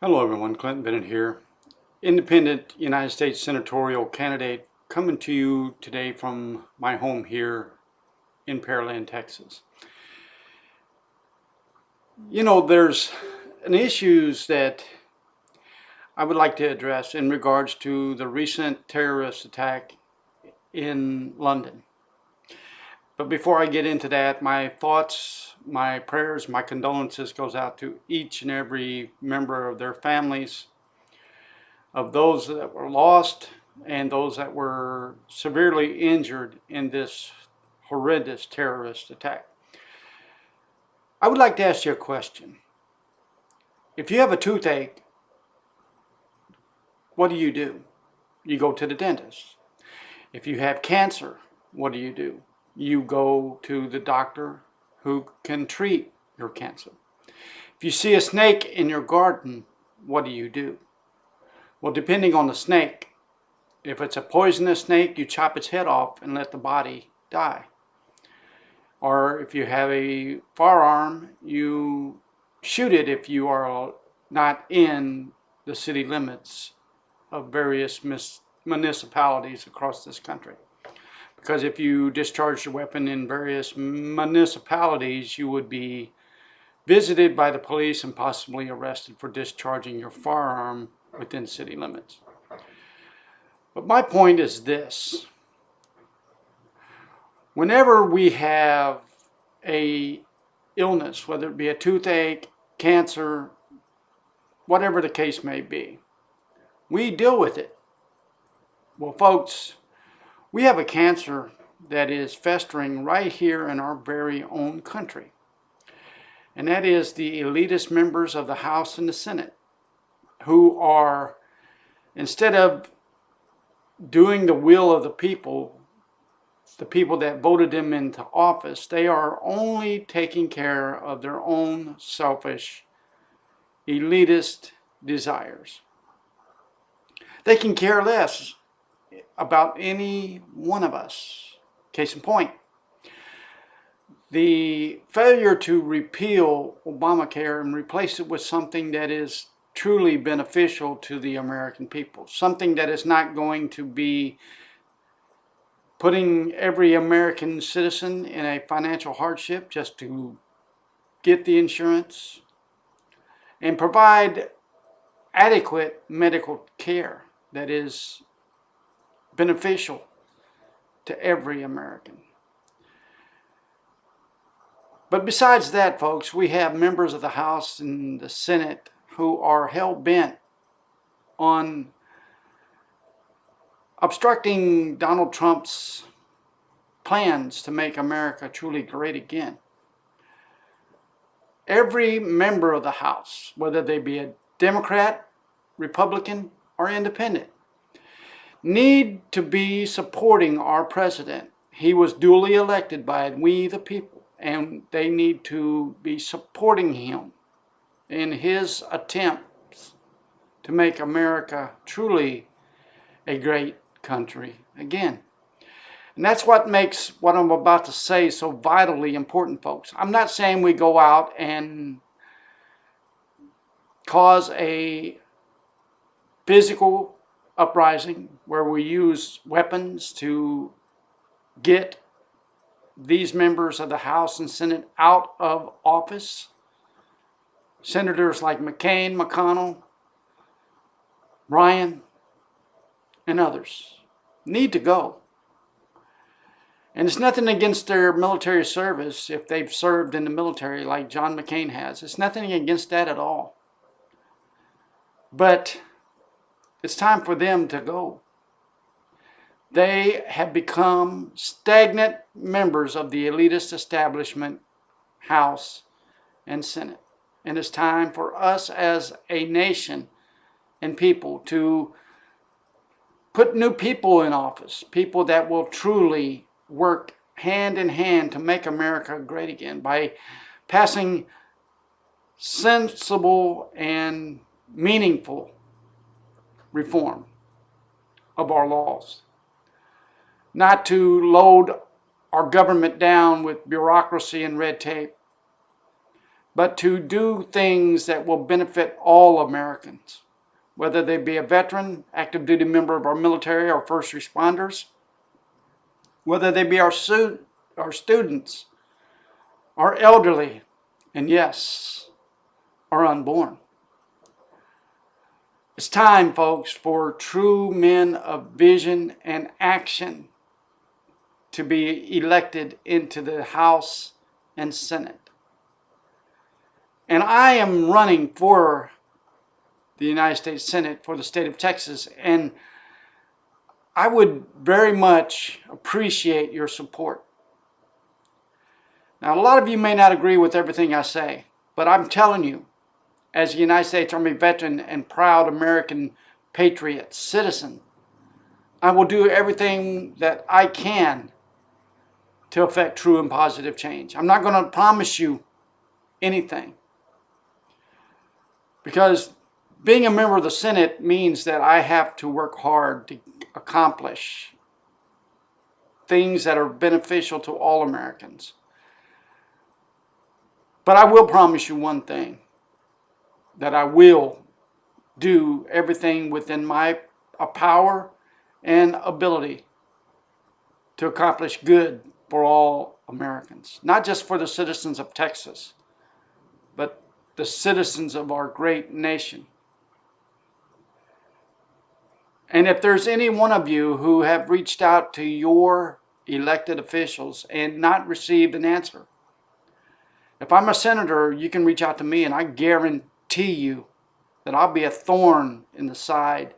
Hello everyone, Clinton Bennett here, independent United States senatorial candidate coming to you today from my home here in Pearland, Texas. You know, there's an issues that I would like to address in regards to the recent terrorist attack in London. But before I get into that, my thoughts, my prayers, my condolences goes out to each and every member of their families, of those that were lost and those that were severely injured in this horrendous terrorist attack. I would like to ask you a question. If you have a toothache, what do? You go to the dentist. If you have cancer, what do? You go to the doctor who can treat your cancer. If you see a snake in your garden, what do? Well, depending on the snake, if it's a poisonous snake, you chop its head off and let the body die. Or if you have a firearm, you shoot it if you are not in the city limits of various municipalities across this country. Because if you discharged your weapon in various municipalities, you would be visited by the police and possibly arrested for discharging your firearm within city limits. But my point is this. Whenever we have a illness, whether it be a toothache, cancer, whatever the case may be, we deal with it. Well, folks, we have a cancer that is festering right here in our very own country. And that is the elitist members of the House and the Senate, who are, instead of doing the will of the people that voted them into office, they are only taking care of their own selfish, elitist desires. They can care less about any one of us. Case in point, the failure to repeal Obamacare and replace it with something that is truly beneficial to the American people, something that is not going to be putting every American citizen in a financial hardship just to get the insurance and provide adequate medical care that is beneficial to every American. But besides that, folks, we have members of the House and the Senate who are hell-bent on obstructing Donald Trump's plans to make America truly great again. Every member of the House, whether they be a Democrat, Republican, or Independent, need to be supporting our president. He was duly elected by we the people, and they need to be supporting him in his attempts to make America truly a great country again. And that's what makes what I'm about to say so vitally important, folks. I'm not saying we go out and cause a physical uprising where we use weapons to get these members of the House and Senate out of office. Senators like McCain, McConnell, Ryan, and others need to go. And it's nothing against their military service if they've served in the military like John McCain has. It's nothing against that at all. But it's time for them to go. They have become stagnant members of the elitist establishment, House and Senate. And it's time for us as a nation and people to put new people in office, people that will truly work hand in hand to make America great again by passing sensible and meaningful reform of our laws. Not to load our government down with bureaucracy and red tape, but to do things that will benefit all Americans, whether they be a veteran, active duty member of our military, or first responders, whether they be our students, our elderly, and yes, our unborn. It's time, folks, for true men of vision and action to be elected into the House and Senate. And I am running for the United States Senate for the state of Texas, and I would very much appreciate your support. Now, a lot of you may not agree with everything I say, but I'm telling you, as a United States Army veteran and proud American patriot citizen, I will do everything that I can to affect true and positive change. I'm not going to promise you anything, because being a member of the Senate means that I have to work hard to accomplish things that are beneficial to all Americans. But I will promise you one thing, that I will do everything within my power and ability to accomplish good for all Americans. Not just for the citizens of Texas, but the citizens of our great nation. And if there's any one of you who have reached out to your elected officials and not received an answer, if I'm a senator, you can reach out to me, and I guarantee you that I'll be a thorn in the side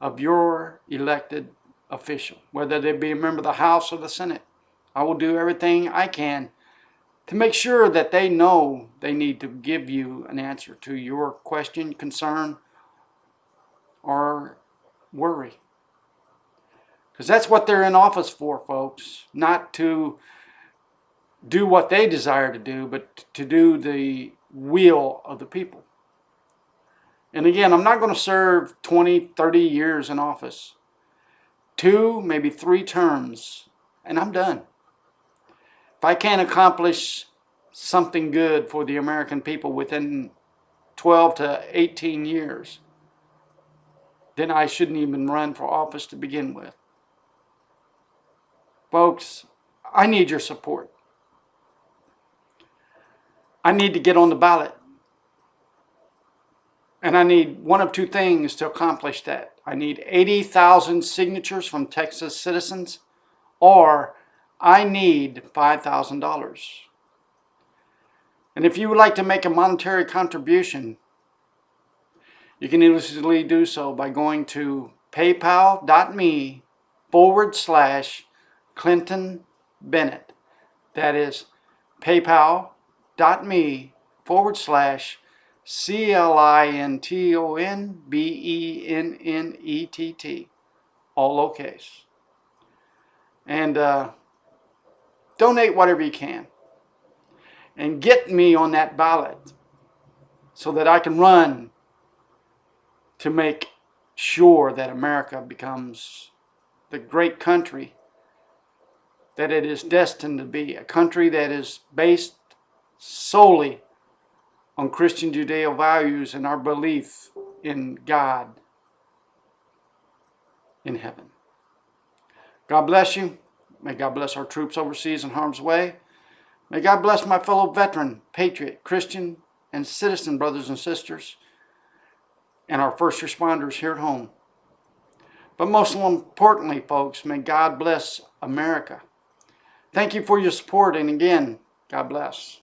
of your elected official, whether they be a member of the House or the Senate. I will do everything I can to make sure that they know they need to give you an answer to your question, concern, or worry. Because that's what they're in office for, folks. Not to do what they desire to do, but to do the will of the people. And again, I'm not going to serve 20, 30 years in office. 2, maybe 3 terms, and I'm done. If I can't accomplish something good for the American people within 12 to 18 years, then I shouldn't even run for office to begin with. Folks, I need your support. I need to get on the ballot. And I need one of 2 things to accomplish that. I need 80,000 signatures from Texas citizens, or I need $5,000. And if you would like to make a monetary contribution, you can easily do so by going to paypal.me/Clinton Bennett. That is paypal.me/ClintonBennett, all lowercase. And donate whatever you can. And get me on that ballot so that I can run to make sure that America becomes the great country that it is destined to be. A country that is based solely on Christian Judeo values and our belief in God in heaven. God bless you. May God bless our troops overseas in harm's way. May God bless my fellow veteran, patriot, Christian, and citizen brothers and sisters, and our first responders here at home. But most importantly, folks, may God bless America. Thank you for your support, and again, God bless.